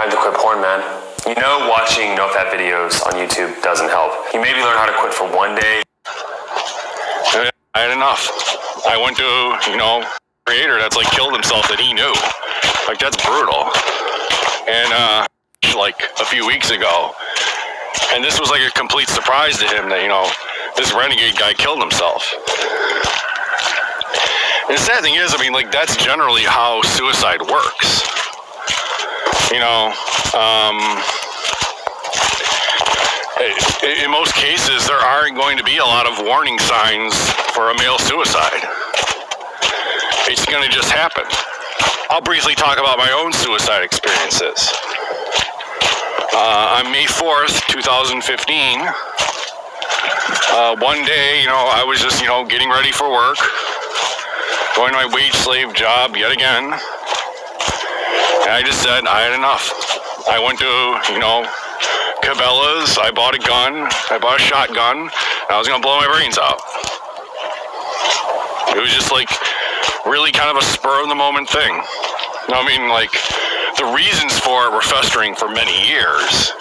Time to quit porn, man. You know watching no-fap videos on YouTube doesn't help. You maybe learn how to quit for one day. I had enough. I went to, creator that's like killed himself that he knew. Like, that's brutal. And, like a few weeks ago, and this was like a complete surprise to him that, this renegade guy killed himself. And the sad thing is, that's generally how suicide works. In most cases, there aren't going to be a lot of warning signs for a male suicide. It's going to just happen. I'll briefly talk about my own suicide experiences. On May 4th, 2015, one day, I was just, getting ready for work, going to my wage slave job yet again, and I just said I had enough. I went to, Cabela's, I bought a gun, I bought a shotgun, and I was going to blow my brains out. It was just really kind of a spur of the moment thing. The reasons for it were festering for many years,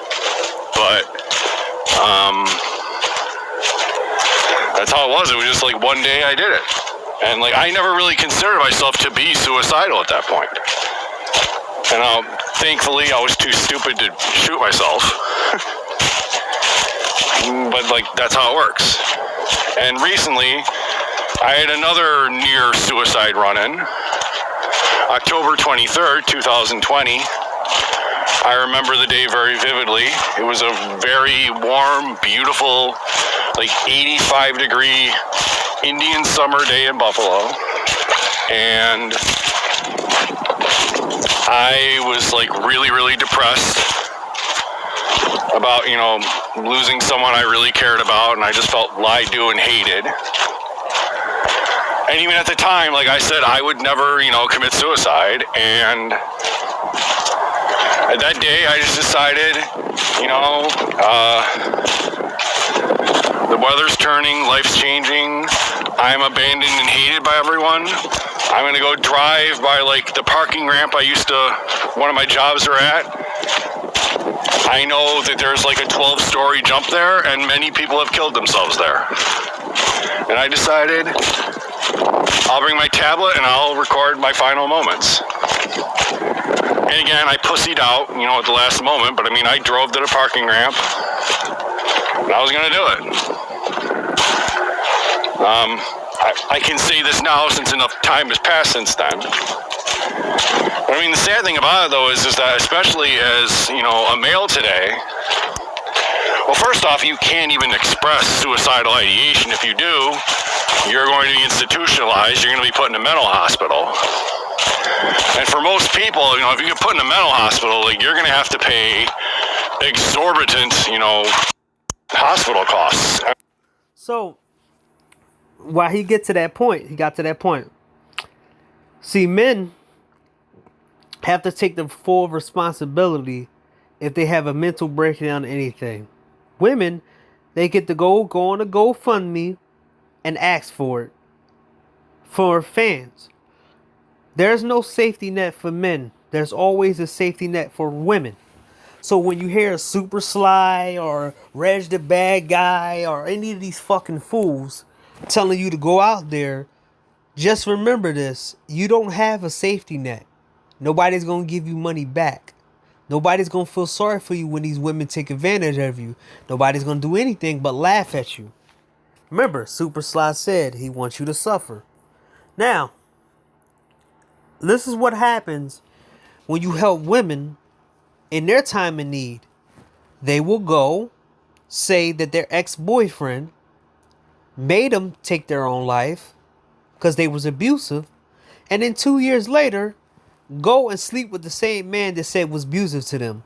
but that's how it was. It was just one day I did it. And I never really considered myself to be suicidal at that point. And thankfully I was too stupid to shoot myself. But that's how it works. And recently I had another near suicide run-in. October 23rd, 2020. I remember the day very vividly. It was a very warm, beautiful, 85-degree Indian summer day in Buffalo. And I was really, really depressed about, losing someone I really cared about, and I just felt lied to and hated. And even at the time, like I said, I would never, commit suicide. And that day, I just decided, the weather's turning, life's changing. I'm abandoned and hated by everyone. I'm going to go drive by, the parking ramp one of my jobs are at. I know that there's a 12-story jump there, and many people have killed themselves there. And I decided I'll bring my tablet and I'll record my final moments. And again, I pussied out, at the last moment, but I drove to the parking ramp and I was going to do it. I can say this now since enough time has passed since then. But the sad thing about it, though, is that especially as, a male today, well, first off, you can't even express suicidal ideation. If you do, you're going to be institutionalized. You're going to be put in a mental hospital. And for most people, if you get put in a mental hospital, you're going to have to pay exorbitant, hospital costs. So, while he got to that point. See, men have to take the full responsibility if they have a mental breakdown or anything. Women, they get to go on a GoFundMe and ask for it. For fans. There's no safety net for men. There's always a safety net for women. So when you hear Super Sly or Reg the Bad Guy or any of these fucking fools telling you to go out there, just remember this. You don't have a safety net. Nobody's going to give you money back. Nobody's going to feel sorry for you when these women take advantage of you. Nobody's going to do anything but laugh at you. Remember, Super Sly said he wants you to suffer. Now, this is what happens when you help women in their time of need. They will go say that their ex-boyfriend made them take their own life because they was abusive. And then 2 years later, go and sleep with the same man that said was abusive to them.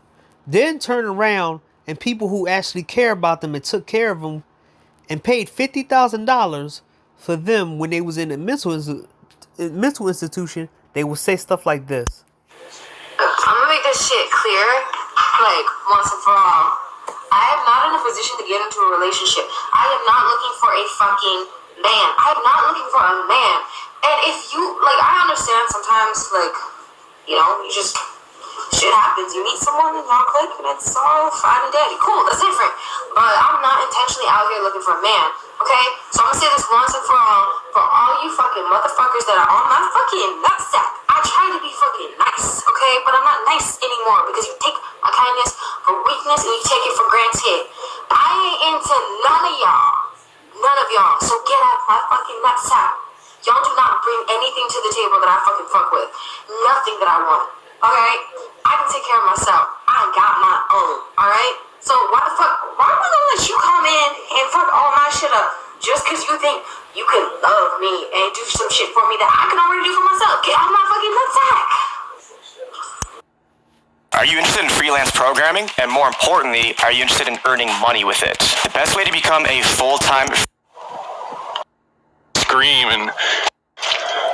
Then turn around and people who actually care about them and took care of them and paid $50,000 for them when they was in a mental institution, they will say stuff like this. I'm gonna make this shit clear, once and for all. I am not in a position to get into a relationship. I am not looking for a fucking man. I am not looking for a man. And if you, I understand sometimes, you just shit happens. You meet someone and y'all click, and it's all fine and dandy. Cool, that's different. But I'm not intentionally out here looking for a man, okay? So I'm gonna say this once and for all you fucking motherfuckers that are on my fucking nutsack. I try to be fucking nice, okay? But I'm not nice anymore because you take my kindness for weakness and you take it for granted. I ain't into none of y'all. None of y'all. So get out my fucking nutsack. Y'all do not bring anything to the table that I fucking fuck with. Nothing that I want. Alright? I can take care of myself. I got my own. Alright? So why am I gonna let you come in and fuck all my shit up just because you think you can love me and do some shit for me that I can already do for myself? Get out of my fucking nutsack. Are you interested in freelance programming? And more importantly, are you interested in earning money with it? The best way to become a full-time Scream and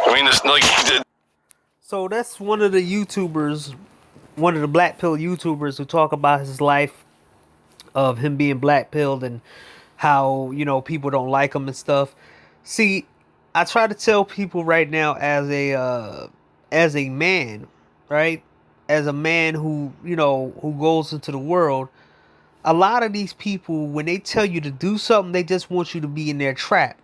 I mean, this like. So that's one of the YouTubers, one of the black pill YouTubers who talk about his life of him being black pilled and how, you know, people don't like him and stuff. See, I try to tell people right now as a man, right? As a man who, you know, who goes into the world, a lot of these people, when they tell you to do something, they just want you to be in their trap.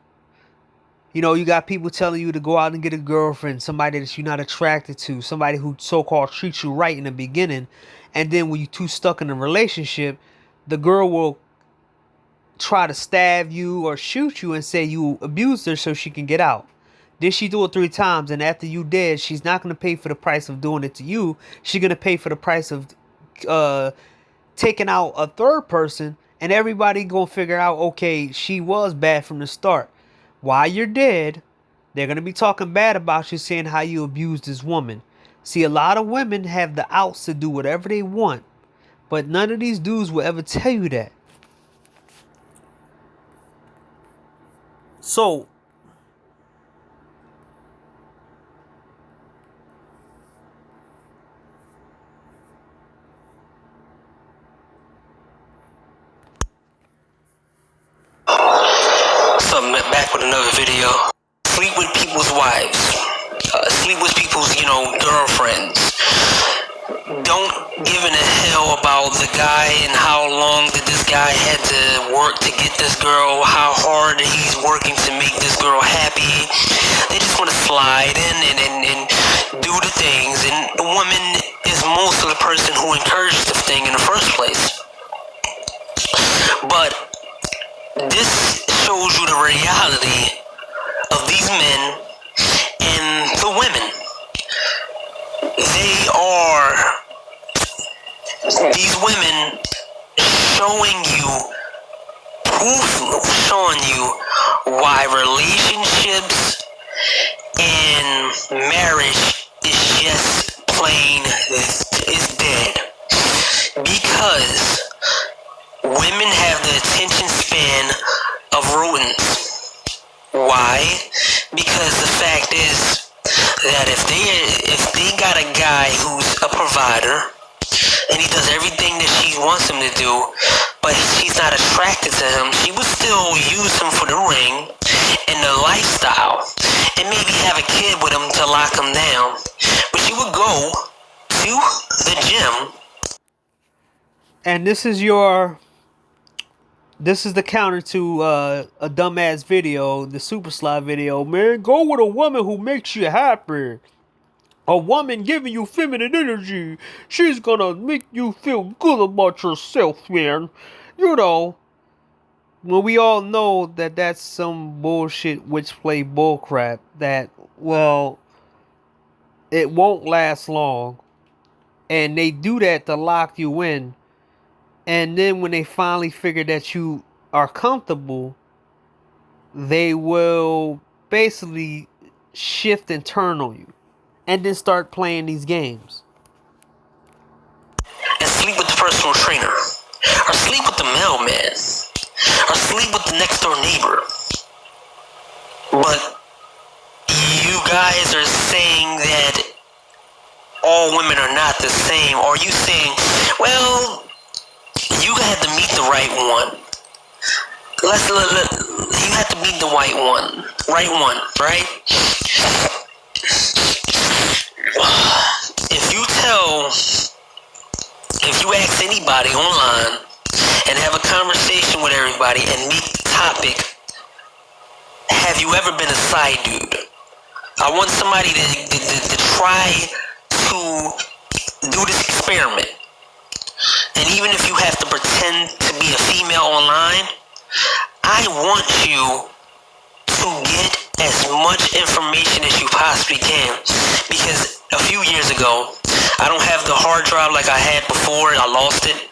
You know, you got people telling you to go out and get a girlfriend, somebody that you're not attracted to, somebody who so-called treats you right in the beginning. And then when you're too stuck in a relationship, the girl will try to stab you or shoot you and say you abused her so she can get out. Then she do it 3 times, and after you dead, she's not going to pay for the price of doing it to you. She's going to pay for the price of taking out a third person, and everybody going to figure out, okay, she was bad from the start. While you're dead, they're going to be talking bad about you, saying how you abused this woman. See, a lot of women have the outs to do whatever they want, but none of these dudes will ever tell you that. So, back with another video. Sleep with people's wives. Sleep with people's, girlfriends. Don't give a hell about the guy and how long that this guy had to work to get this girl, how hard he's working to make this girl happy. They just want to slide in and do the things. And the woman is most of the person who encourages the thing in the first place. But this shows you the reality of these men and the women. These women showing you why relationships and marriage is just plain is dead. Because women have the attention span of rodents. Why? Because the fact is that if they got a guy who's a provider and he does everything that she wants him to do, but she's not attracted to him, she would still use him for the ring and the lifestyle and maybe have a kid with him to lock him down. But she would go to the gym. and this is the counter to a dumbass video, the Super Slide video. Man, go with a woman who makes you happy. A woman giving you feminine energy. She's gonna make you feel good about yourself, man. You know, when we all know that that's some bullshit witch play bullcrap. That, well, it won't last long. And they do that to lock you in. And then when they finally figure that you are comfortable, they will basically shift and turn on you. And then start playing these games. And sleep with the personal trainer. Or sleep with the mailman. Or sleep with the next door neighbor. But you guys are saying that all women are not the same. Or you saying, well, you had to meet the right one. You had to meet the right one, right? If you tell if you ask anybody online and have a conversation with everybody and meet the topic, have you ever been a side dude? I want somebody to try to do this experiment. And even if you have to pretend to be a female online, I want you to get as much information as you possibly can. Because a few years ago, I don't have the hard drive like I had before. I lost it.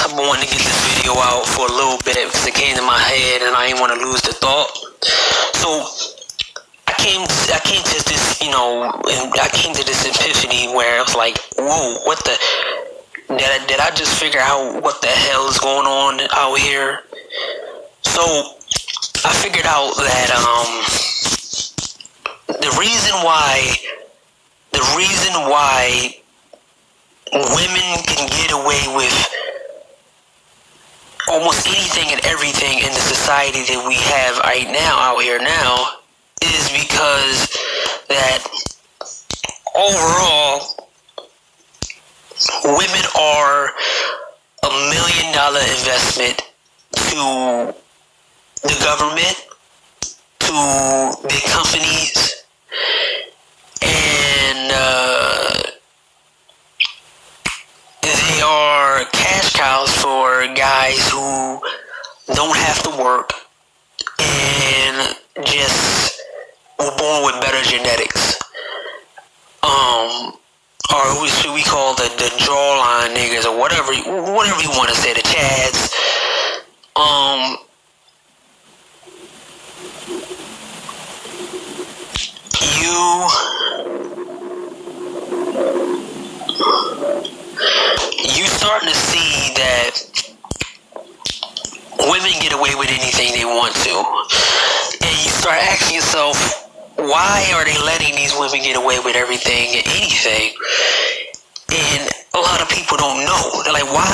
I've been wanting to get this video out for a little bit because it came to my head and I didn't want to lose the thought. So I came to this, I came to this epiphany where I was like, whoa, what the, did I just figure out what the hell is going on out here? So I figured out that the reason why women can get away with almost anything and everything in the society that we have right now, out here now, is because that overall, women are $1 million investment to the government, to big companies, and they are cash cows for guys who don't have to work and just were born with better genetics. Or who should we call the jawline niggas or whatever you want to say, the Chads. You starting to see that women get away with anything they want to. And you start asking yourself, why are they letting these women get away with everything and anything? And a lot of people don't know. They're like, why are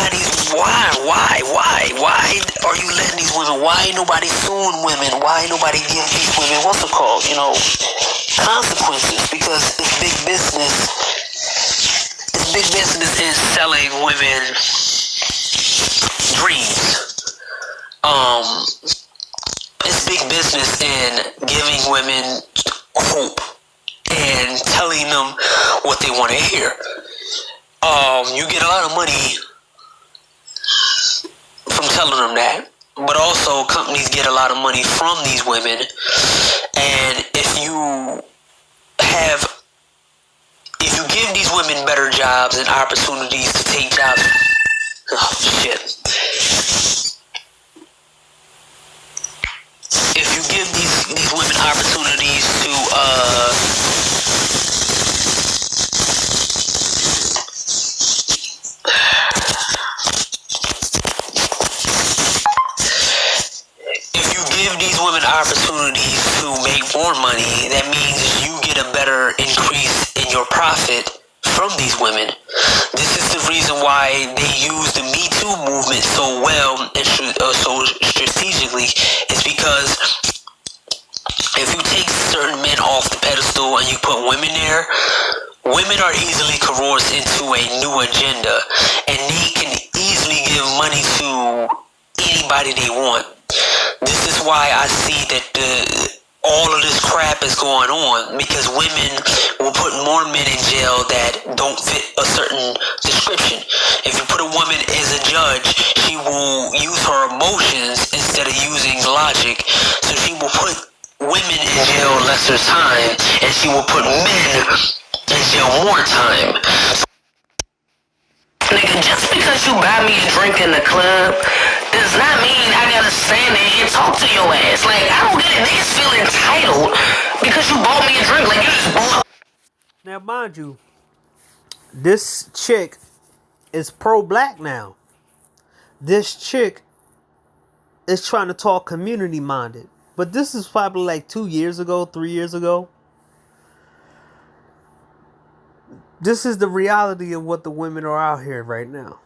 you letting these women, why ain't nobody suing women? Why ain't nobody giving these women, what's it called, consequences? Because it's big business. Big business is selling women dreams. It's big business in giving women hope and telling them what they want to hear. You get a lot of money from telling them that, but also companies get a lot of money from these women. And if you give these women better jobs and opportunities to take jobs, if you give these women opportunities to make more money, that means you get a better increase in your profit from these women. This is the reason why they use the Me Too movement so well and so strategically. It's because if you take certain men off the pedestal and you put women there, women are easily coerced into a new agenda, and they can easily give money to anybody they want. This is why I see that all of this crap is going on, because women will put more men in jail that don't fit a certain description. If you put a woman as a judge, she will use her emotions instead of using logic. So she will put women in jail lesser time, and she will put men in jail more time. Nigga, just because you buy me a drink in the club does not mean I gotta stand there and talk to your ass. Like, I don't get it. Niggas feel entitled because you bought me a drink. Like, you just bought. Now, mind you, this chick is pro-black now. This chick is trying to talk community-minded. But this is probably like 2 years ago, 3 years ago. This is the reality of what the women are out here right now.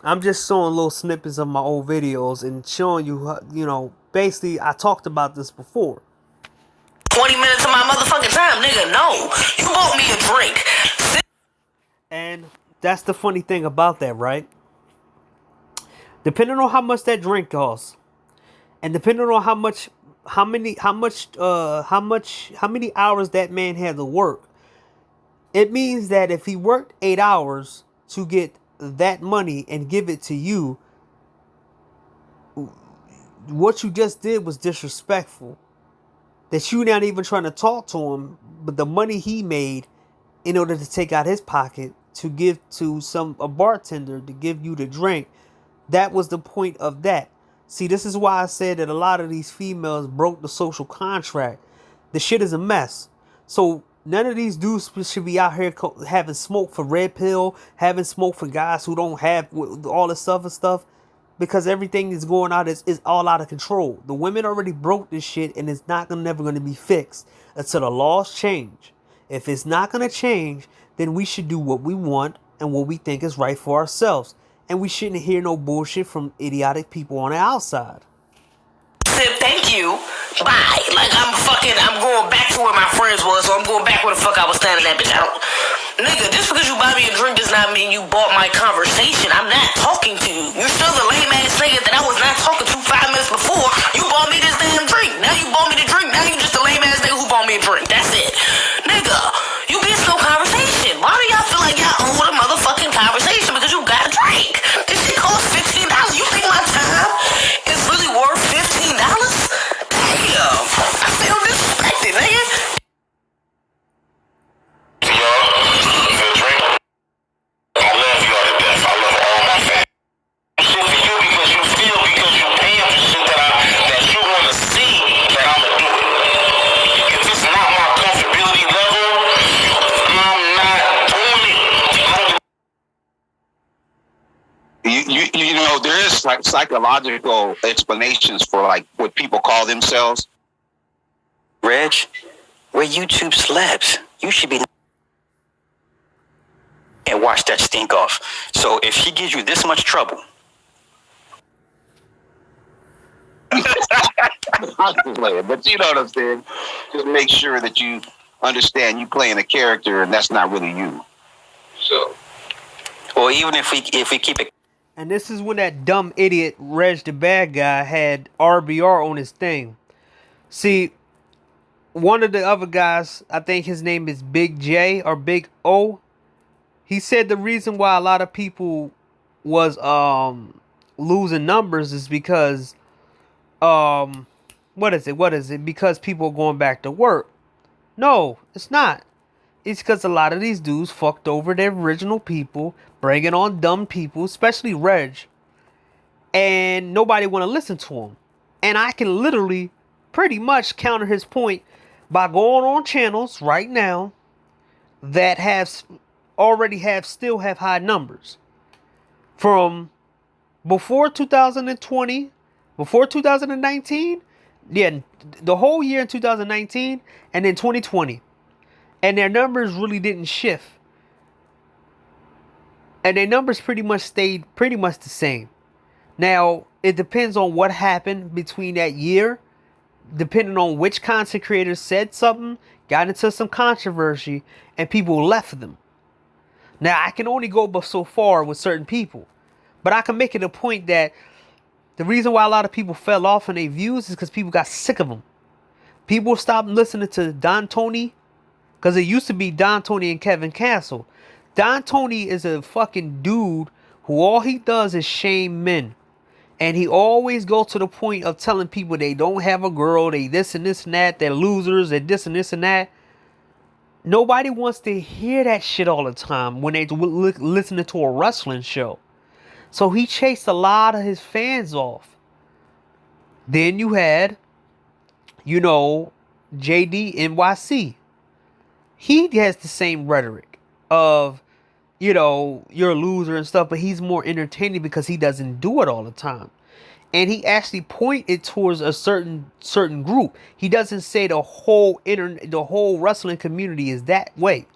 I'm just showing little snippets of my old videos and showing you, basically, I talked about this before. 20 minutes of my motherfucking time, nigga. No. You bought me a drink. And that's the funny thing about that, right? Depending on how much that drink costs, and depending on how many hours that man had to work, it means that if he worked 8 hours to get that money and give it to you, what you just did was disrespectful. That you're not even trying to talk to him, but the money he made in order to take out his pocket to give to a bartender to give you the drink, that was the point of that. See, this is why I said that a lot of these females broke the social contract. The shit is a mess. So none of these dudes should be out here having smoke for Red Pill, having smoke for guys who don't have all this stuff and stuff, because everything is going out is all out of control. The women already broke this shit, and it's never going to be fixed until the laws change. If it's not going to change, then we should do what we want and what we think is right for ourselves. And we shouldn't hear no bullshit from idiotic people on the outside. Thank you. Bye. Like, I'm going back to where my friends was, so I'm going back where the fuck I was standing at, bitch. Nigga, just because you buy me a drink does not mean you bought my conversation. I'm not talking to you. You're still the lame ass nigga that I was not talking to 5 minutes before. You bought me this damn drink. Now you bought me the drink. Now you just a lame ass nigga who bought me a drink. That's it. Nigga, you get no conversation. Why do y'all feel like y'all own a motherfucking conversation because you got a drink? This shit costs $15. You think my time is really worth $15? Damn. I feel disrespected, nigga. You know, there is like psychological explanations for like what people call themselves. Reg, we're YouTube celebs. You should be and wash that stink off. So if she gives you this much trouble, but you know what I'm saying? Just make sure that you understand you playing a character and that's not really you. So, or even if we keep it. And this is when that dumb idiot Reg the bad guy had RBR on his thing. See, one of the other guys, I think his name is Big J or Big O. He said the reason why a lot of people was losing numbers is because what is it? Because people are going back to work. No, it's not. It's because a lot of these dudes fucked over their original people, bringing on dumb people, especially Reg. And nobody want to listen to him. And I can literally pretty much counter his point by going on channels right now that still have high numbers. From before 2020, before 2019, the whole year in 2019, and then 2020. And their numbers really didn't shift. And their numbers pretty much stayed pretty much the same. Now, it depends on what happened between that year. Depending on which content creators said something, got into some controversy, and people left them. Now, I can only go but so far with certain people. But I can make it a point that the reason why a lot of people fell off in their views is because people got sick of them. People stopped listening to Don Tony. Because it used to be Don Tony and Kevin Castle. Don Tony is a fucking dude who all he does is shame men. And he always goes to the point of telling people they don't have a girl, they this and this and that, they're losers, they're this and this and that. Nobody wants to hear that shit all the time when they're listening to a wrestling show. So he chased a lot of his fans off. Then you had, JD NYC. He has the same rhetoric of, you're a loser and stuff, but he's more entertaining because he doesn't do it all the time. And he actually pointed towards a certain group. He doesn't say the whole wrestling community is that way.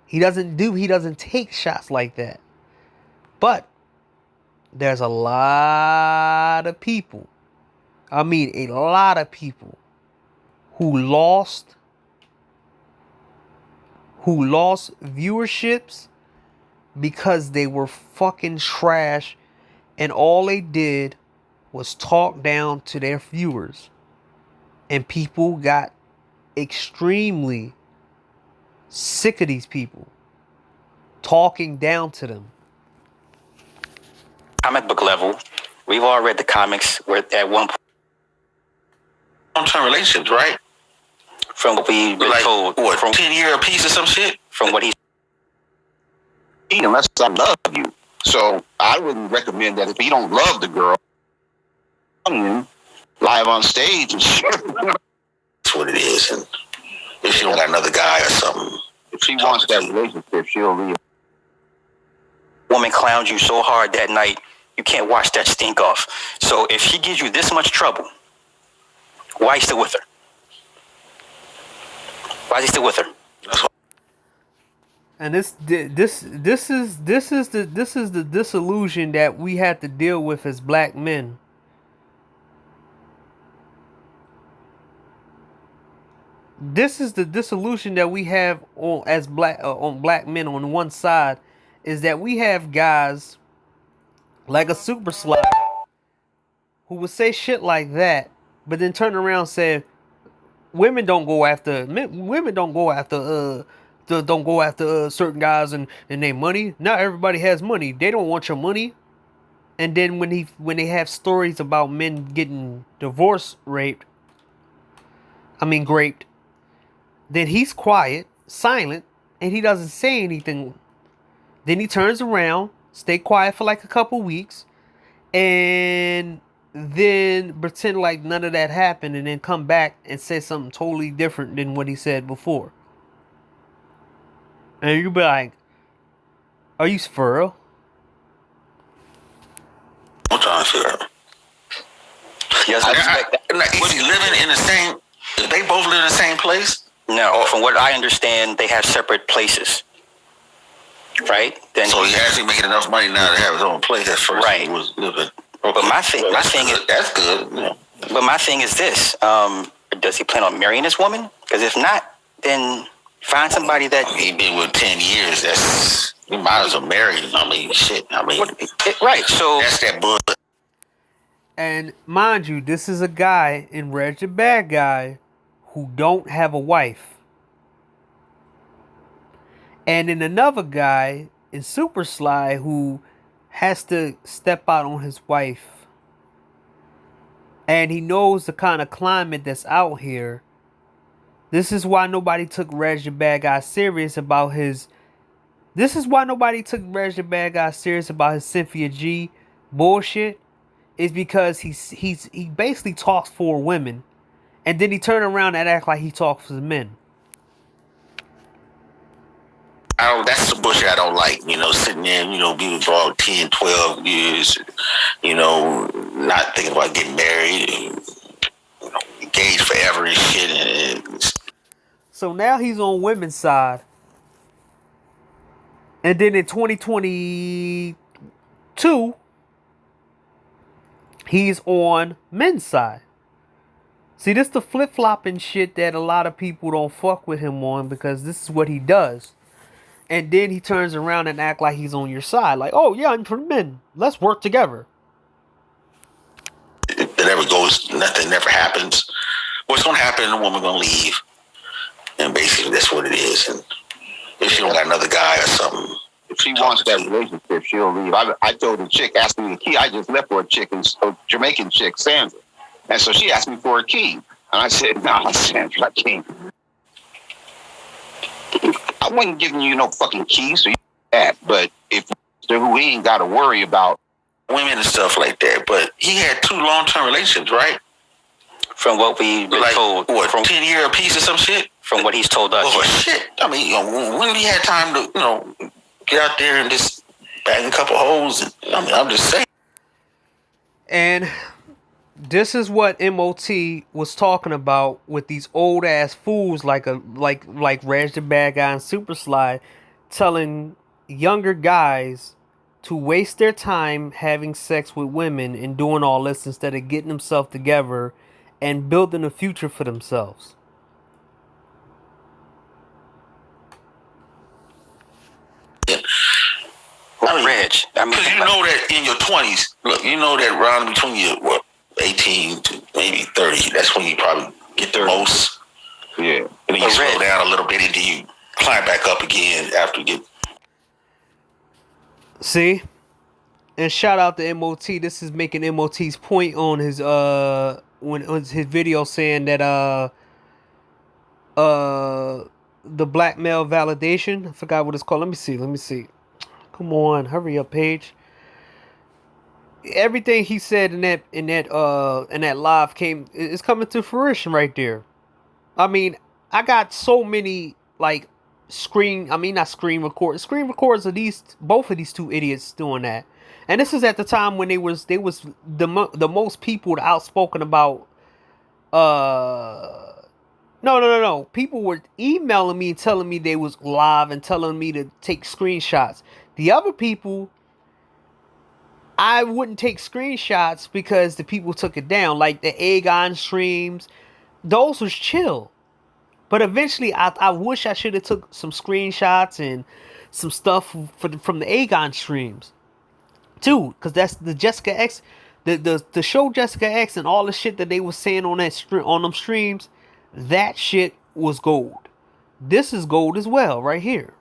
He doesn't take shots like that. But there's a lot of people I mean a lot of people who lost viewerships because they were fucking trash and all they did was talk down to their viewers. And people got extremely sick of these people talking down to them. Comic book level, we've all read the comics where at one point. Long-term relationships, right? From what we been told. What, from 10 year a piece or some shit? From what he's. Unless I love you. So I wouldn't recommend that if you don't love the girl, live on stage and shit. That's what it is. And if she don't got another guy or something, if she wants that relationship, she'll leave. Woman clowned you so hard that night, you can't wash that stink off. So if she gives you this much trouble, why are you still with her? Why is he still with her? And this is the disillusion that we had to deal with as black men. This is the disillusion that we have on black men on one side, is that we have guys like a Super Sly who would say shit like that, but then turn around and say women don't go after certain guys and their money. Not everybody has money. They don't want your money. And then when they have stories about men getting divorced, graped, then he's quiet, silent, and he doesn't say anything. Then he turns around, stay quiet for like a couple weeks, and then pretend like none of that happened, and then come back and say something totally different than what he said before. And you be like, are you for real? I'm trying to figure out. Yes, Is he living in the same? They both live in the same place? No, from what I understand, they have separate places. Right? Then So he actually making enough money now to have his own place. At first, Right. he was living. But my thing is that's good. Yeah. But my thing is this: does he plan on marrying this woman? Because if not, then find somebody that He been with 10 years. That's you might as well marry him. Shit. right. So That's that bull. And mind you, this is a guy in Reg the Bad Guy who don't have a wife. And then another guy in Super Sly who has to step out on his wife. And he knows the kind of climate that's out here. This is why nobody took Reg the Bad Guy serious about his... This is why nobody took Reg the Bad Guy serious about his Cynthia G bullshit. Is because he basically talks for women. And then he turn around and act like he talks for men. That's the bullshit I don't like. Sitting there, being involved 10, 12 years, not thinking about getting married, engaged forever and shit. So now he's on women's side. And then in 2022, he's on men's side. See, this the flip-flopping shit that a lot of people don't fuck with him on, because this is what he does. And then he turns around and act like he's on your side. Like, oh yeah, I'm for men. Let's work together. It never goes, nothing never happens. What's going to happen, the woman going to leave. And basically that's what it is. And if she don't got another guy or something, if she wants that relationship, she'll leave. I told the chick, asked me the key. I just left for a chick, a Jamaican chick, Sandra. And so she asked me for a key. And I said, nah, Sandra, I can't. I wasn't giving you no fucking keys, so you that. But if who he ain't got to worry about women and stuff like that. But he had 2 long-term relationships, right? from what we've been told, what, from 10 year a piece or some shit? From what he's told us. Oh shit! When he had time to get out there and just bang a couple holes. I'm just saying. And this is what MOT was talking about with these old ass fools like Reg the Bad Guy and Super Sly, telling younger guys to waste their time having sex with women and doing all this instead of getting themselves together and building a future for themselves. Reg, because you know that in your 20s, look, you know that around between your 18 to maybe 30, that's when you probably get the most. Yeah. And then you slow down a little bit and then you climb back up again after you get. See? And shout out to MOT. This is making MOT's point on his his video saying that the black male validation. I forgot what it's called. Let me see. Come on, hurry up, Paige. Everything he said in that live is coming to fruition right there. I mean, I got so many like screen records of both of these two idiots doing that. And this is at the time when they was the most people outspoken about no. People were emailing me and telling me they was live and telling me to take screenshots. The other people, I wouldn't take screenshots because the people took it down. Like the Aegon streams, those was chill. But eventually, I wish I should have took some screenshots and some stuff from the Aegon streams too, because that's the Jessica X, the show Jessica X and all the shit that they was saying on them streams. That shit was gold. This is gold as well, right here.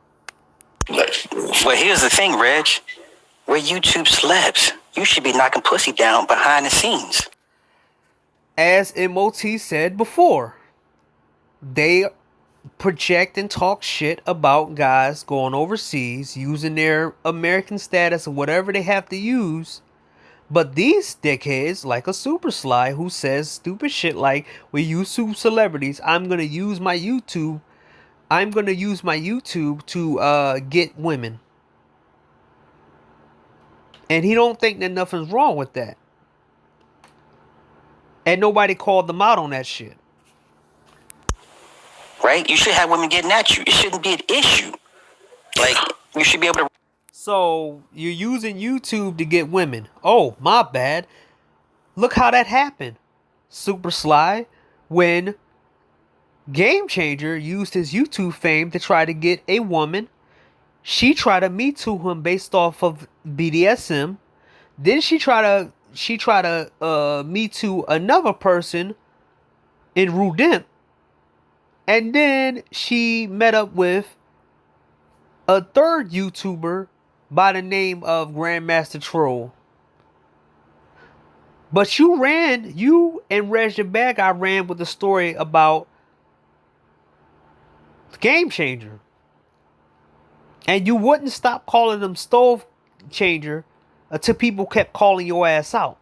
Well, here's the thing, Reg. We're YouTube celebs. You should be knocking pussy down behind the scenes. As MOT said before, they project and talk shit about guys going overseas, using their American status or whatever they have to use. But these dickheads, like a Super Sly, who says stupid shit like, we YouTube celebrities, I'm going to use my YouTube to get women. And he don't think that nothing's wrong with that. And nobody called them out on that shit. Right? You should have women getting at you. It shouldn't be an issue. Like, you should be able to... So, you're using YouTube to get women. Oh, my bad. Look how that happened. Super Sly, when Game Changer used his YouTube fame to try to get a woman. She tried to Me Too him based off of BDSM. Then she tried to Me Too another person in Rudimp. And then she met up with a third YouTuber by the name of Grandmaster Troll. But you and Reg the Bad Guy ran with the story about Game Changer. And you wouldn't stop calling them Stove Changer until people kept calling your ass out.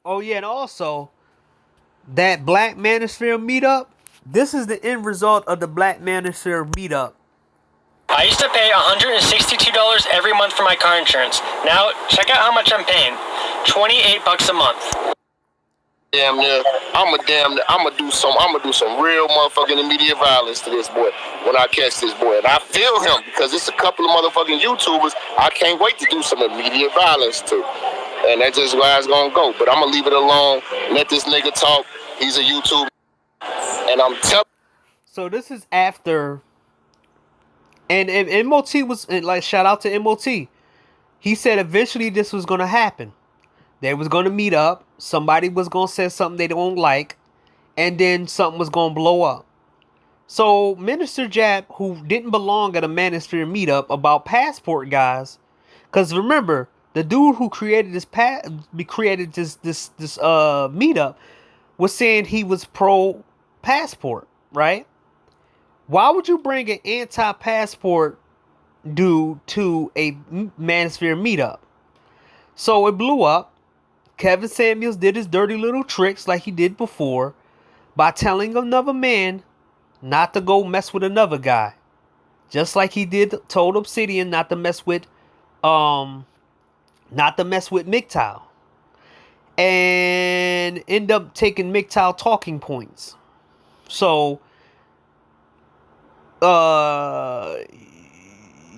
Oh yeah, and also that Black Manosphere meetup. This is the end result of the Black Manosphere meetup. I used to pay $162 every month for my car insurance. Now check out how much I'm paying. $28 a month. Damn near, I'ma do some real motherfucking immediate violence to this boy when I catch this boy. And I feel him because it's a couple of motherfucking YouTubers I can't wait to do some immediate violence to. And that's just where it's gonna go. But I'm gonna leave it alone, let this nigga talk. He's a YouTuber. And I'm telling. So this is after. And MOT was like, shout out to MOT. He said eventually this was gonna happen. They was gonna meet up. Somebody was gonna say something they don't like, and then something was gonna blow up. So Minister Jap, who didn't belong at a Manosphere meetup about passport guys, because remember the dude who created this meetup was saying he was pro passport, right? Why would you bring an anti-passport dude to a Manosphere meetup? So it blew up. Kevin Samuels did his dirty little tricks like he did before by telling another man not to go mess with another guy. Just like he told Obsidian not to mess with MGTOW. And end up taking MGTOW talking points. So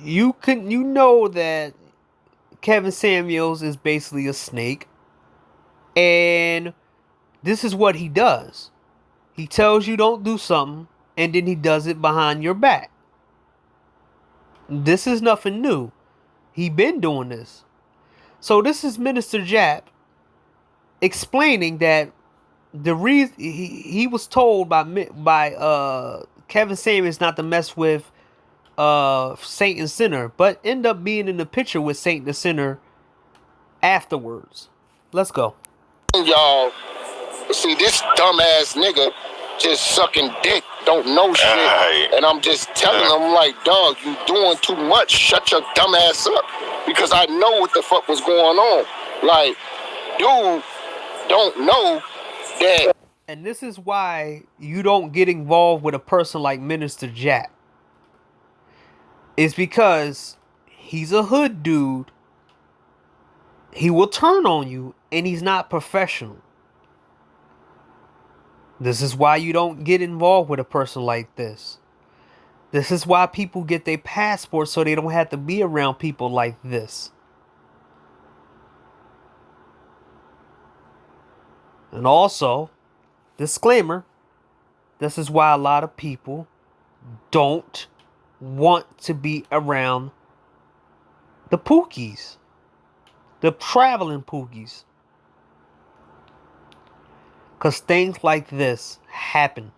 you know that Kevin Samuels is basically a snake. And this is what he does. He tells you don't do something, and then he does it behind your back. This is nothing new. He been doing this. So this is Minister Jap explaining that the reason he was told by Kevin Samuels not to mess with Saint and Sinner, but end up being in the picture with Saint the Sinner afterwards. Let's go. Y'all, see this dumbass nigga just sucking dick, don't know shit, and I'm just telling him like, dog, you doing too much. Shut your dumb ass up, because I know what the fuck was going on. Like, dude, don't know that. And this is why you don't get involved with a person like Minister Jap. It's because he's a hood dude. He will turn on you, and he's not professional. This is why you don't get involved with a person like this. This is why people get their passports so they don't have to be around people like this. And also, disclaimer, this is why a lot of people don't want to be around the Pookies. The traveling Pookies. Because things like this happen.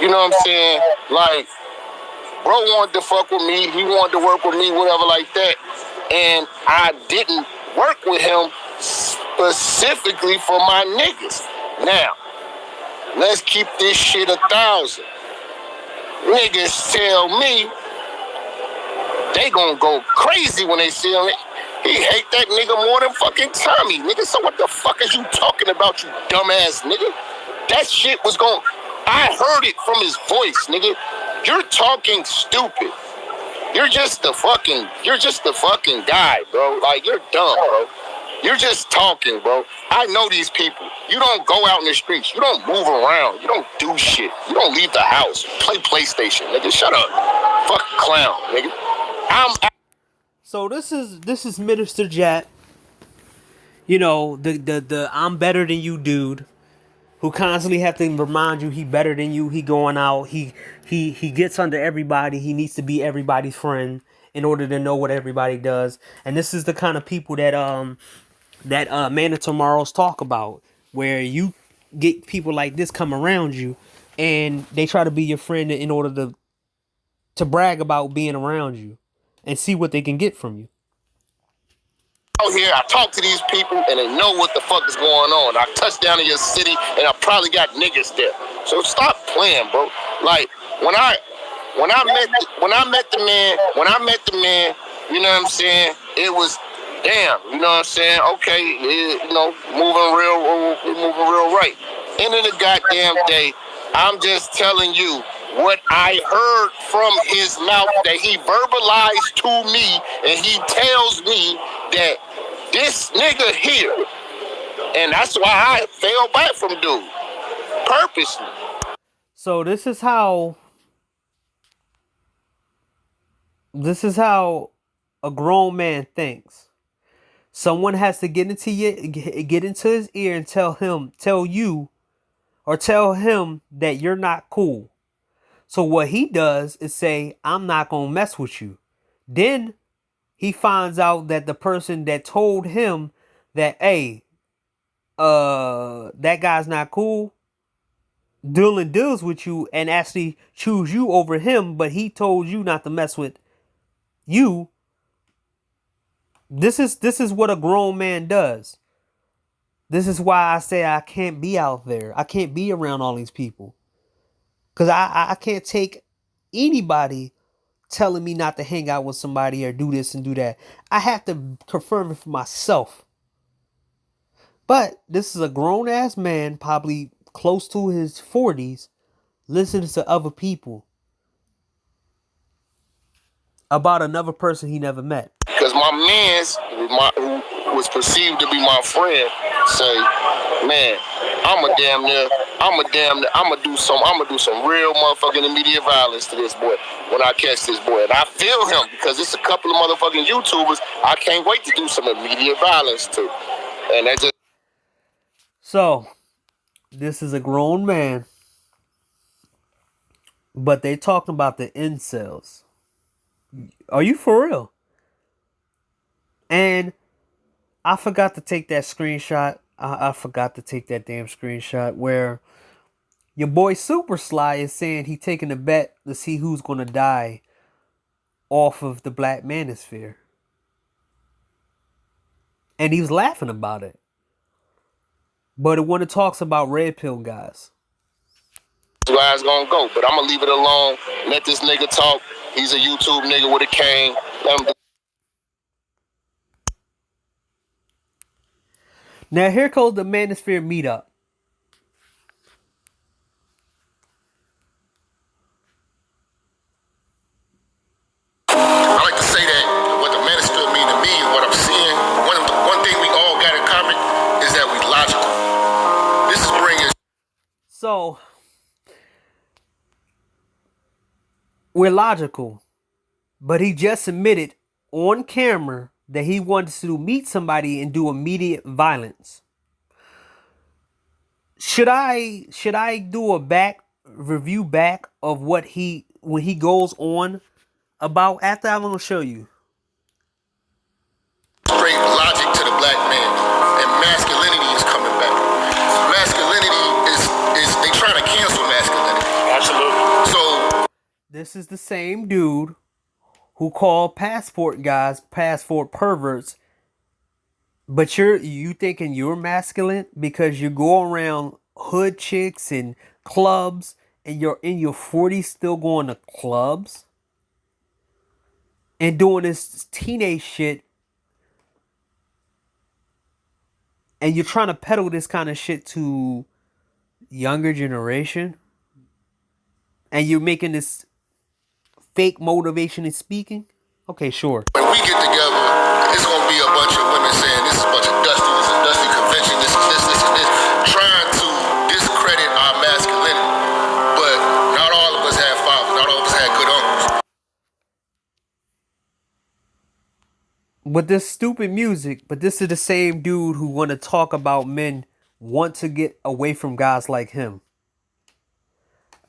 You know what I'm saying? Like, bro wanted to fuck with me. He wanted to work with me, whatever like that. And I didn't work with him specifically for my niggas. Now, let's keep this shit 1,000. Niggas tell me they gonna go crazy when they see him. He hate that nigga more than fucking Tommy, nigga. So what the fuck is you talking about, you dumbass nigga? That shit was going. I heard it from his voice, nigga. You're talking stupid. You're just the fucking guy, bro. Like, you're dumb, bro. You're just talking, bro. I know these people. You don't go out in the streets. You don't move around. You don't do shit. You don't leave the house. Play PlayStation, nigga. Shut up. Fuck clown, nigga. So this is Minister Jap. You know, the I'm better than you dude, who constantly have to remind you he better than you. He going out. He gets under everybody. He needs to be everybody's friend in order to know what everybody does. And this is the kind of people that Man of Tomorrow's talk about, where you get people like this come around you, and they try to be your friend in order to brag about being around you and see what they can get from you. Out here, I talk to these people and they know what the fuck is going on. I touched down in your city and I probably got niggas there. So stop playing, bro. Like, when I met the man, you know what I'm saying? It was damn, you know what I'm saying? Okay, you know, moving real right. End of the goddamn day, I'm just telling you what I heard from his mouth that he verbalized to me, and he tells me that this nigga here, and that's why I fell back from dude, purposely. So this is how a grown man thinks. Someone has to get into his ear and tell him that you're not cool. So what he does is say, I'm not going to mess with you. Then he finds out that the person that told him that, hey, that guy's not cool, deals with you and actually choose you over him, but he told you not to mess with you. This is what a grown man does. This is why I say I can't be out there. I can't be around all these people. Because I can't take anybody telling me not to hang out with somebody or do this and do that. I have to confirm it for myself. But this is a grown-ass man, probably close to his 40s, listening to other people about another person he never met. Because my mans, who was perceived to be my friend, say, man, I'ma do some real motherfucking immediate violence to this boy when I catch this boy. And I feel him because it's a couple of motherfucking YouTubers I can't wait to do some immediate violence to. And that just... So, this is a grown man, but they talking about the incels. Are you for real? And I forgot to take that screenshot. I forgot to take that damn screenshot where your boy Super Sly is saying he taking a bet to see who's going to die off of the Black Manosphere. And he was laughing about it. But when it talks about red pill guys, guys gonna go, but I'm gonna leave it alone. Let this nigga talk. He's a YouTube nigga with a cane. Let him... Now here goes the Manosphere meetup. I like to say that what the Manosphere mean to me, what I'm seeing, one thing we all got in common is that we logical. This is bringing... So, we're logical, but he just admitted on camera that he wanted to meet somebody and do immediate violence. Should I do a review back of what when he goes on about after I'm gonna show you? Straight logic to the black man, and masculinity is coming back. Masculinity is they trying to cancel masculinity. Absolutely. So this is the same dude who called passport guys passport perverts, but you thinking you're masculine because you go around hood chicks and clubs and you're in your 40s still going to clubs and doing this teenage shit, and you're trying to peddle this kind of shit to younger generation, and you're making this fake motivation in speaking? Okay, sure. When we get together, it's gonna be a bunch of women saying this is a bunch of dusty, this is a dusty convention, this is this, this, and this, trying to discredit our masculinity. But not all of us have fathers, not all of us had good uncles. With this stupid music, but this is the same dude who want to talk about men want to get away from guys like him.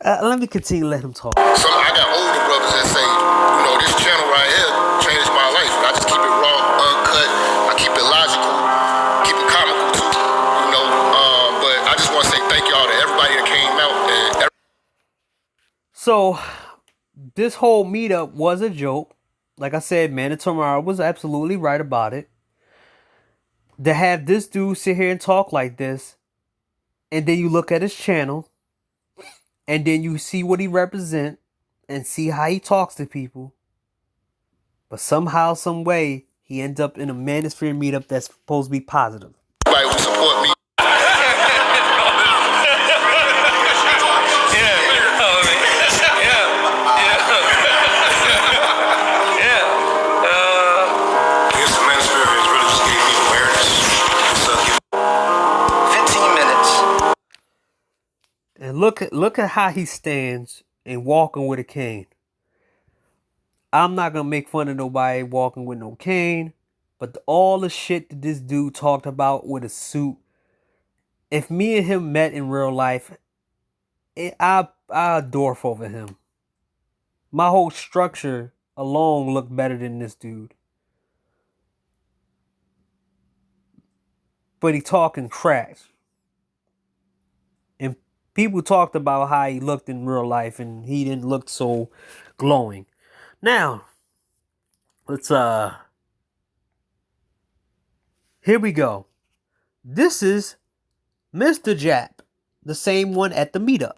Let me continue, let him talk. I got older brothers that say, you know, this channel right here changed my life. And I just keep it raw, uncut. I keep it logical, keep it comical too. You know, but I just want to say thank y'all to everybody that came out. So, this whole meetup was a joke. Like I said, Man of Tomorrow was absolutely right about it. To have this dude sit here and talk like this, and then you look at his channel, and then you see what he represent, and see how he talks to people. But somehow, some way, he ends up in a Manosphere meetup that's supposed to be positive. Everybody who support me. And look at how he stands and walking with a cane. I'm not gonna make fun of nobody walking with no cane, but all the shit that this dude talked about with a suit, if me and him met in real life, I dwarf over him. My whole structure alone looked better than this dude. But he talking trash. And people talked about how he looked in real life, and he didn't look so glowing. Now, let's here we go. This is Mr. Jap, the same one at the meetup.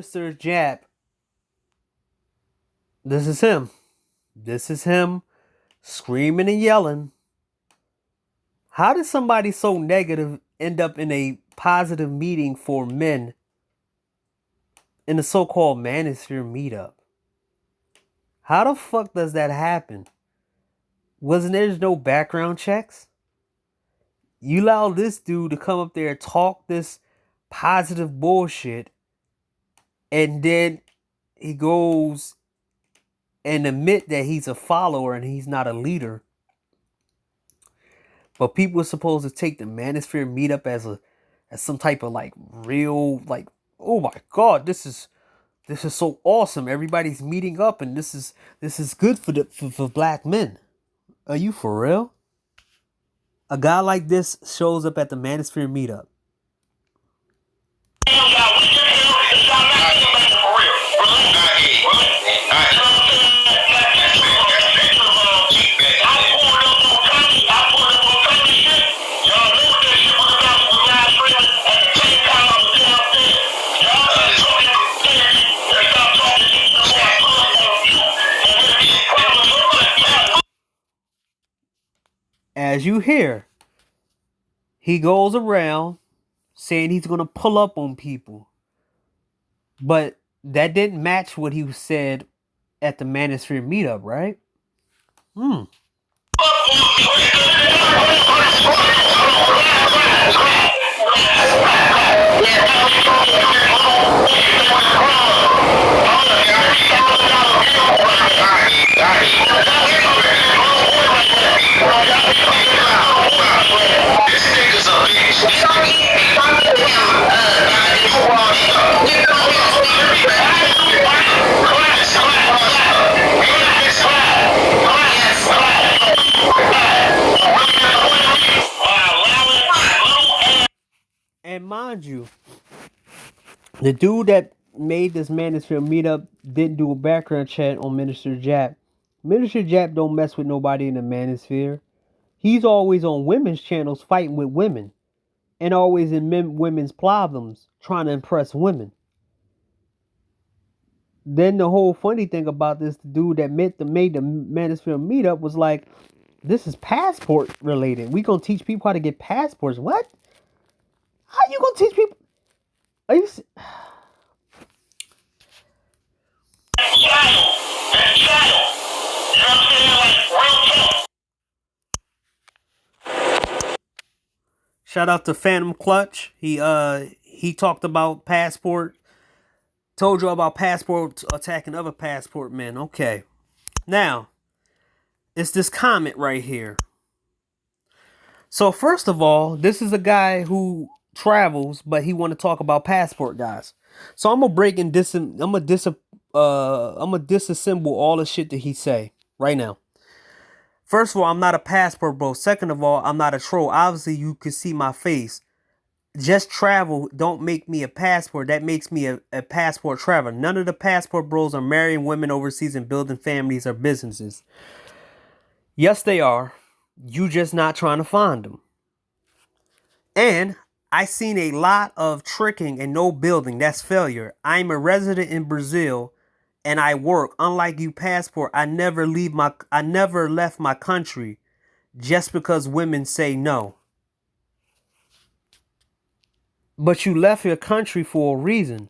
Minister Jap, this is him. This is him screaming and yelling. How did somebody so negative end up in a positive meeting for men in the so-called Manosphere meetup? How the fuck does that happen? Wasn't there no background checks? You allow this dude to come up there and talk this positive bullshit, and then he goes and admit that he's a follower and he's not a leader. But people are supposed to take the Manosphere meetup as some type of like real, like, oh my god, this is so awesome. Everybody's meeting up and this is good for black men. Are you for real? A guy like this shows up at the Manosphere meetup. As you hear, he goes around saying he's going to pull up on people. But that didn't match what he said at the Manosphere meetup, right? And mind you, the dude that made this Manosphere meetup didn't do a background check on Minister Jap. Minister Jap don't mess with nobody in the Manosphere. He's always on women's channels fighting with women. And always in women's problems, trying to impress women. Then the whole funny thing about this, the dude that made the Manosphere meetup was like, this is passport related. We gonna teach people how to get passports. What? How you gonna teach people? Are you? Shout out to Phantom Clutch. He talked about passport. Told you about passport attacking other passport men. Okay. Now, it's this comment right here. So first of all, this is a guy who travels, but he want to talk about passport guys. So I'm gonna break and I'm gonna disassemble all the shit that he say right now. First of all, I'm not a passport bro. Second of all, I'm not a troll. Obviously, you can see my face. Just travel don't make me a passport. That makes me a passport traveler. None of the passport bros are marrying women overseas and building families or businesses. Yes, they are. You just not trying to find them. And I seen a lot of tricking and no building. That's failure. I'm a resident in Brazil and I work. Unlike you passport, I never left my country just because women say no. But you left your country for a reason.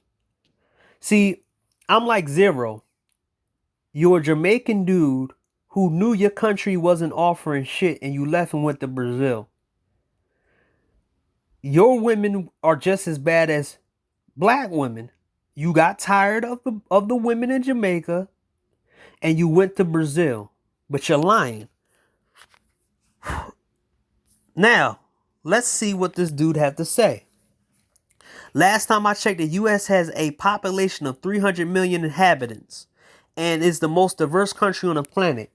See, I'm like Zero. You're a Jamaican dude who knew your country wasn't offering shit and you left and went to Brazil. Your women are just as bad as black women. You got tired of the women in Jamaica and you went to Brazil. But you're lying. Now, let's see what this dude had to say. Last time I checked, the U.S. has a population of 300 million inhabitants and is the most diverse country on the planet.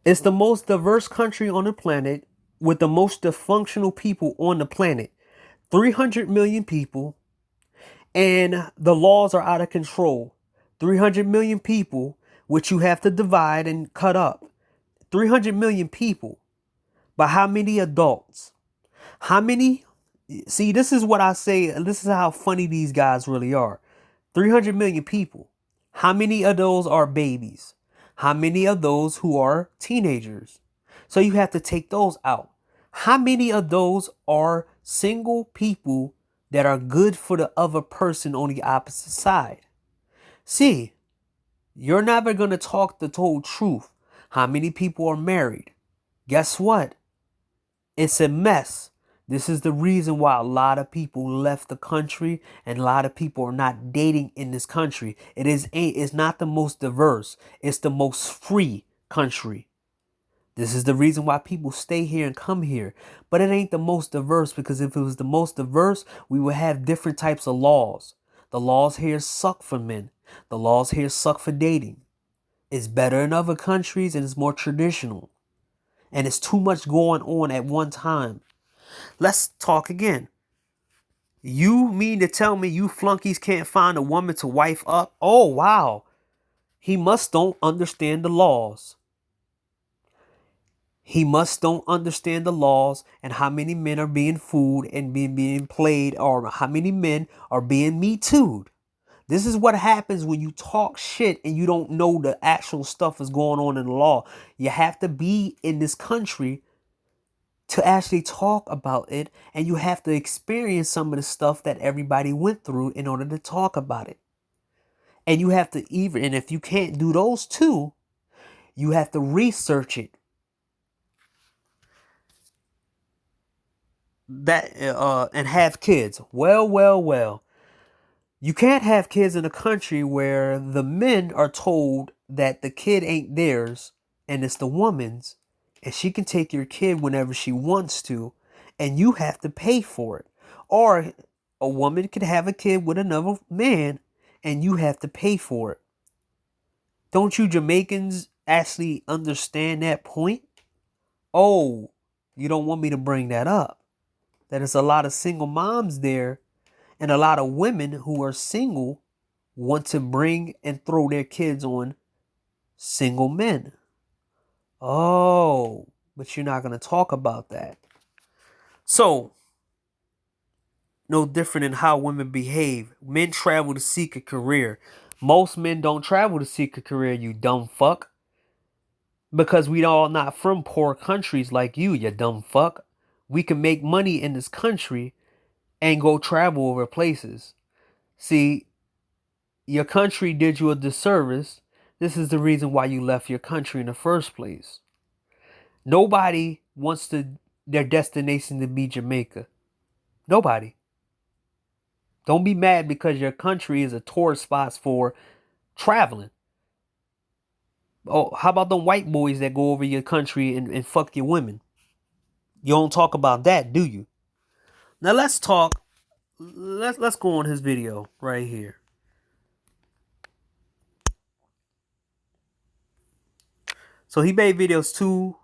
It's the most diverse country on the planet with the most dysfunctional people on the planet. 300 million people, and the laws are out of control. 300 million people, which you have to divide and cut up. 300 million people. But how many adults? How many? See, this is what I say. This is how funny these guys really are. 300 million people. How many of those are babies? How many of those who are teenagers? So you have to take those out. How many of those are single people that are good for the other person on the opposite side? See, you're never going to talk the whole truth. How many people are married? Guess what? It's a mess. This is the reason why a lot of people left the country and a lot of people are not dating in this country. It's not the most diverse. It's the most free country. This is the reason why people stay here and come here. But it ain't the most diverse, because if it was the most diverse, we would have different types of laws. The laws here suck for men. The laws here suck for dating. It's better in other countries and it's more traditional. And it's too much going on at one time. Let's talk again. You mean to tell me you flunkies can't find a woman to wife up? Oh, wow. He must don't understand the laws. He must don't understand the laws and how many men are being fooled and being played, or how many men are being Me Too'd. This is what happens when you talk shit and you don't know the actual stuff is going on in the law. You have to be in this country to actually talk about it, and you have to experience some of the stuff that everybody went through in order to talk about it. And you have to and if you can't do those two, you have to research it. And have kids. Well. You can't have kids in a country where the men are told that the kid ain't theirs and it's the woman's, and she can take your kid whenever she wants to, and you have to pay for it. Or a woman could have a kid with another man and you have to pay for it. Don't you Jamaicans actually understand that point? Oh, you don't want me to bring that up. That is a lot of single moms there, and a lot of women who are single want to bring and throw their kids on single men. Oh, but you're not going to talk about that. So, no different in how women behave. Men travel to seek a career. Most men don't travel to seek a career, you dumb fuck. Because we all not from poor countries like you dumb fuck. We can make money in this country and go travel over places. See, your country did you a disservice. This is the reason why you left your country in the first place. Nobody wants their destination to be Jamaica. Nobody. Don't be mad because your country is a tourist spot for traveling. Oh, how about the white boys that go over your country and fuck your women? You don't talk about that, do you? Now let's talk. Let's go on his video right here. So he made videos too.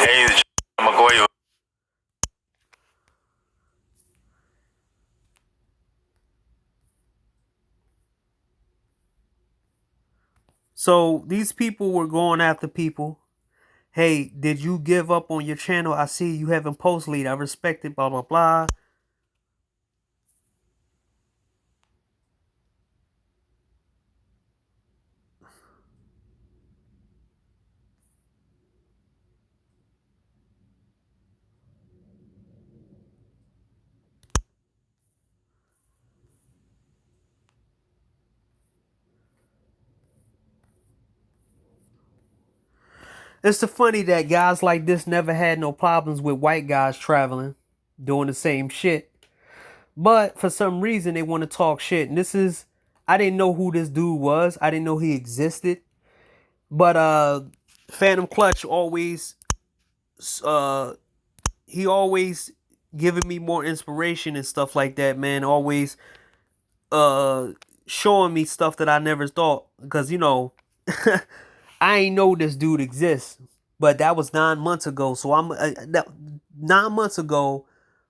Hey, Magoyo. So these people were going after people. Hey, did you give up on your channel? I see you haven't post lead. I respect it, blah, blah, blah. It's the funny that guys like this never had no problems with white guys traveling, doing the same shit. But for some reason, they want to talk shit. And this is, I didn't know who this dude was. I didn't know he existed. But Phantom Clutch always, he always giving me more inspiration and stuff like that, man. Always showing me stuff that I never thought. Because, you know, I ain't know this dude exists, but that was 9 months ago. So 9 months ago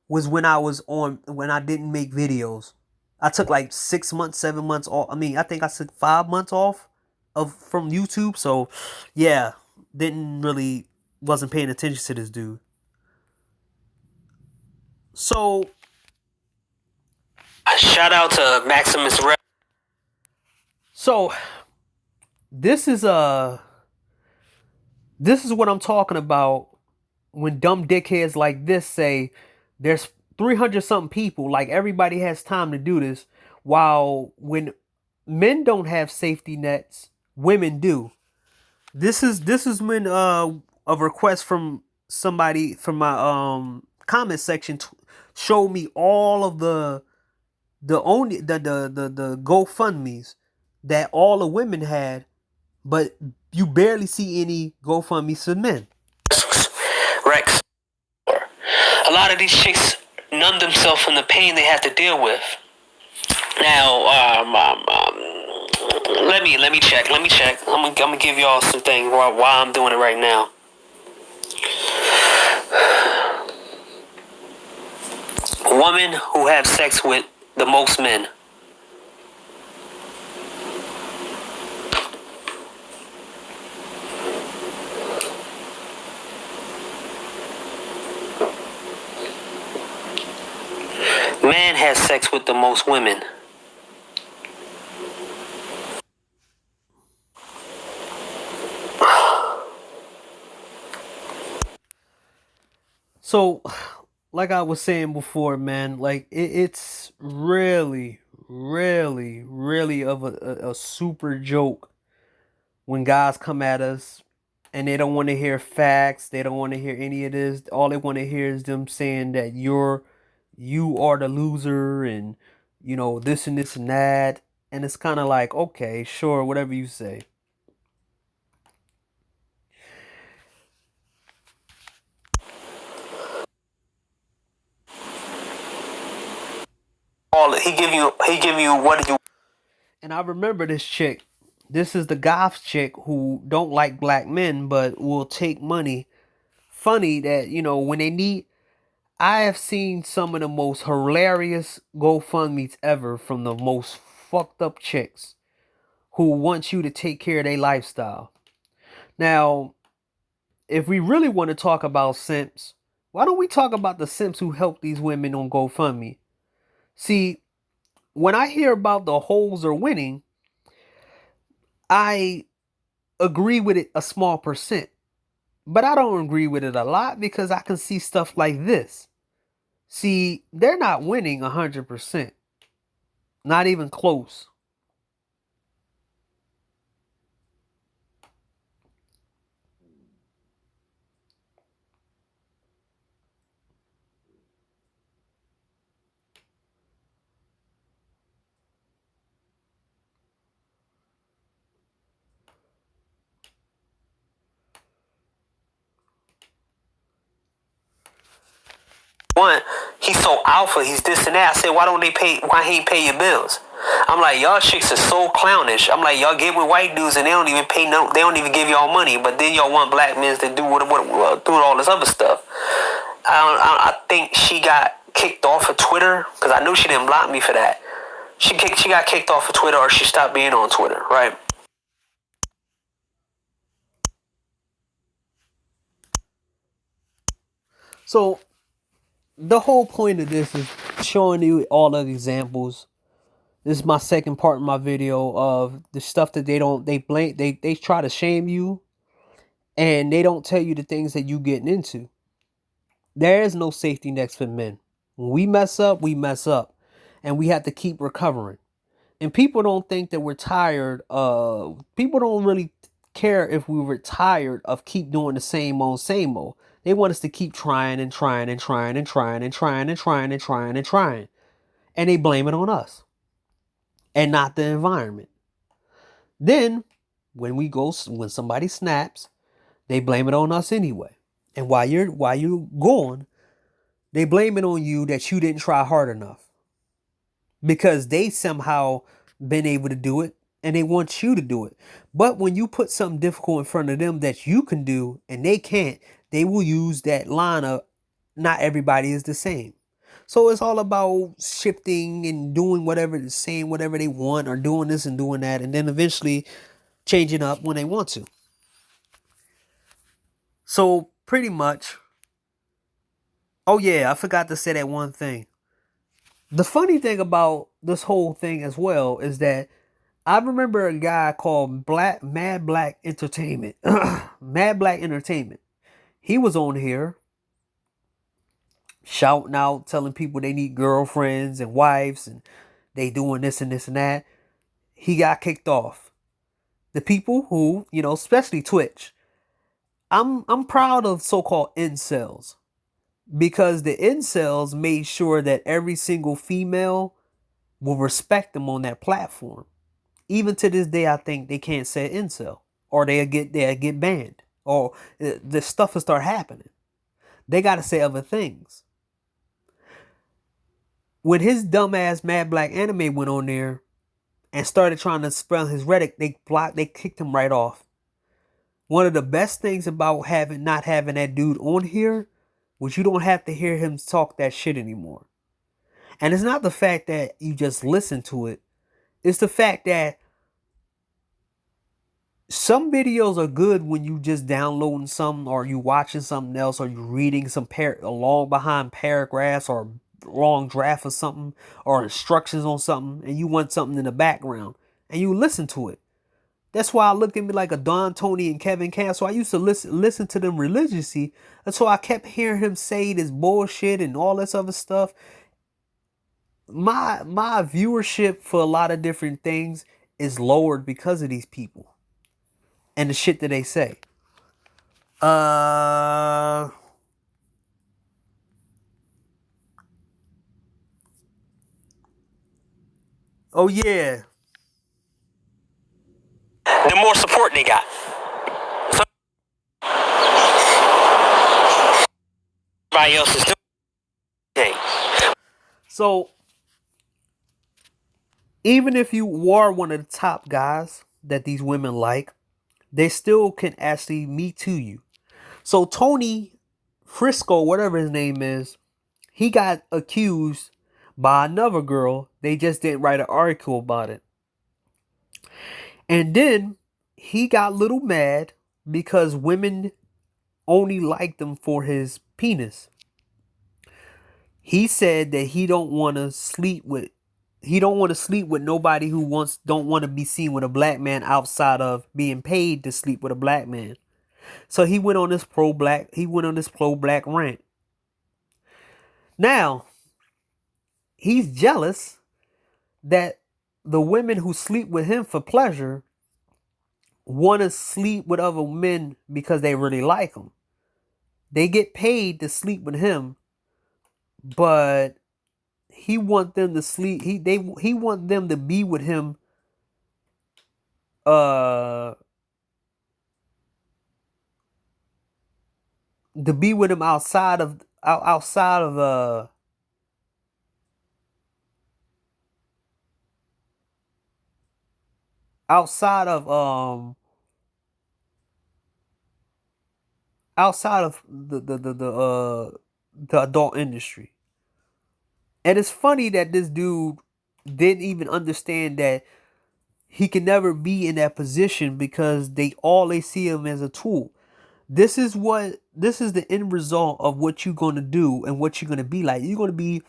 was when I didn't make videos. I took like 6 months, 7 months off. I mean, I think I took 5 months off from YouTube. So yeah, wasn't paying attention to this dude. So shout out to Maximus Rex. So this is what I'm talking about when dumb dickheads like this say there's 300 something people, like everybody has time to do this, while when men don't have safety nets, women do. This is when a request from somebody from my comment section showed me all of the GoFundMes that all the women had, but you barely see any GoFundMe for men. Rex. A lot of these chicks numb themselves from the pain they have to deal with. Now, let me check. I'm gonna give y'all some things while I'm doing it right now. Women who have sex with the most men. Man has sex with the most women. So, like I was saying before, man, like it's really, really, really of a super joke when guys come at us and they don't want to hear facts. They don't want to hear any of this. All they want to hear is them saying that you are the loser and, you know, this and this and that. And it's kind of like, okay, sure, whatever you say. He give you what you. And I remember this chick. This is the goth chick who don't like black men, but will take money. Funny that, you know, when they need. I have seen some of the most hilarious GoFundMes ever from the most fucked up chicks who want you to take care of their lifestyle. Now, if we really want to talk about simps, why don't we talk about the simps who help these women on GoFundMe? See, when I hear about the hoes are winning, I agree with it a small percent. But I don't agree with it a lot because I can see stuff like this. See, they're not winning 100%. Not even close. One, he's so alpha, he's this and that. I said, why he ain't pay your bills? I'm like, y'all chicks are so clownish. I'm like, y'all get with white dudes and they don't even give y'all money, but then y'all want black men to do all this other stuff. I think she got kicked off of Twitter, because I knew she didn't block me for that. She got kicked off of Twitter, or she stopped being on Twitter, right? So, the whole point of this is showing you all of the examples. This is my second part of my video of the stuff that they try to shame you, and they don't tell you the things that you getting into. There is no safety nets for men. When we mess up, and we have to keep recovering. And people don't think that we're tired of. People don't really care if we were tired of keep doing the same old. They want us to keep trying and trying and trying and trying and trying and trying and trying and trying. And they blame it on us and not the environment. Then when somebody snaps, they blame it on us anyway. And while you're going, they blame it on you that you didn't try hard enough. Because they somehow been able to do it and they want you to do it. But when you put something difficult in front of them that you can do and they can't, they will use that line of not everybody is the same. So it's all about shifting and doing whatever, saying whatever they want, or doing this and doing that, and then eventually changing up when they want to. So pretty much, oh yeah, I forgot to say that one thing. The funny thing about this whole thing as well is that I remember a guy called Mad Black Entertainment. Mad Black Entertainment. He was on here shouting out, telling people they need girlfriends and wives and they doing this and this and that. He got kicked off. The people who, especially Twitch. I'm proud of so-called incels, because the incels made sure that every single female will respect them on that platform. Even to this day, I think they can't say incel, or they'll get banned, or the stuff will start happening. They got to say other things. When his dumbass Mad Black Anime went on there and started trying to spread his rhetoric, they kicked him right off. One of the best things about not having that dude on here was you don't have to hear him talk that shit anymore. And it's not the fact that you just listen to it. It's the fact that some videos are good when you just downloading something, or you watching something else, or you reading some long behind paragraphs, or long draft of something, or instructions on something, and you want something in the background and you listen to it. That's why I look at me like a Don Tony and Kevin Castle. I used to listen to them religiously until I kept hearing him say this bullshit and all this other stuff. My viewership for a lot of different things is lowered because of these people and the shit that they say. Oh yeah. The more support they got. So everybody else is doing it. So even if you were one of the top guys that these women like, they still can actually meet to you. So Tony Frisco, whatever his name is, he got accused by another girl. They just didn't write an article about it. And then he got a little mad because women only liked him for his penis. He said that he don't want to sleep with nobody who don't want to be seen with a black man outside of being paid to sleep with a black man. So he went on this pro-black rant. Now, he's jealous that the women who sleep with him for pleasure want to sleep with other men because they really like him. They get paid to sleep with him, but he want them to sleep. He want them to be with him. To be with him outside of the adult industry. And it's funny that this dude didn't even understand that he can never be in that position because they see him as a tool. This is the end result of what you're going to do and what you're going to be like. You're going to be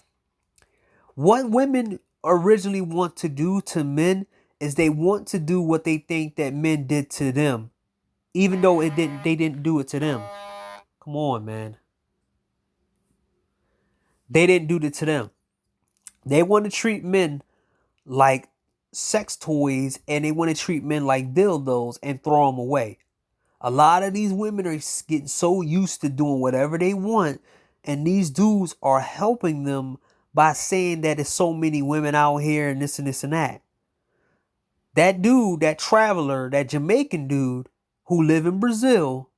what women originally want to do to men is they want to do what they think that men did to them, even though they didn't do it to them. Come on, man. They didn't do it to them. They want to treat men like sex toys, and they want to treat men like dildos and throw them away. A lot of these women are getting so used to doing whatever they want, and these dudes are helping them by saying that there's so many women out here and this and this and that. That dude, that traveler, that Jamaican dude who live in Brazil,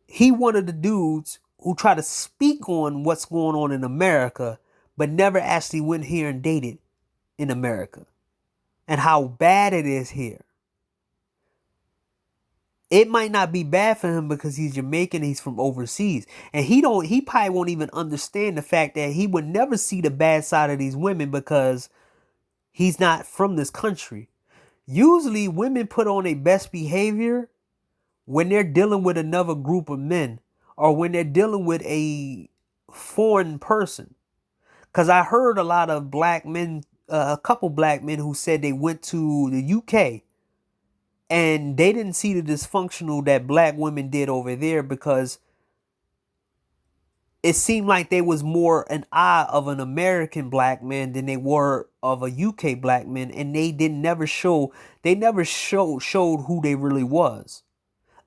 he one of the dudes who try to speak on what's going on in America, but never actually went here and dated in America. and how bad it is here. It might not be bad for him because he's Jamaican, he's from overseas. And he probably won't even understand the fact that he would never see the bad side of these women because he's not from this country. Usually women put on their best behavior when they're dealing with another group of men or when they're dealing with a foreign person. Because I heard a lot of black men, a couple black men who said they went to the UK and they didn't see the dysfunctional that black women did over there because it seemed like they was more an eye of an American black man than they were of a UK black man, and they never showed who they really was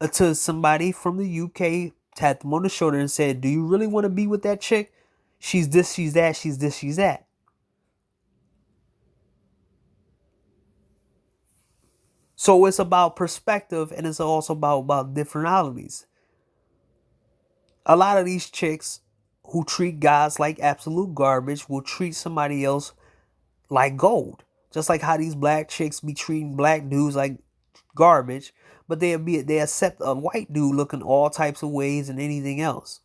until somebody from the UK tapped them on the shoulder and said, "Do you really want to be with that chick? She's this, she's that, she's this, she's that." So it's about perspective, and it's also about differentialities. A lot of these chicks who treat guys like absolute garbage will treat somebody else like gold. Just like how these black chicks be treating black dudes like garbage, but they accept a white dude looking all types of ways and anything else.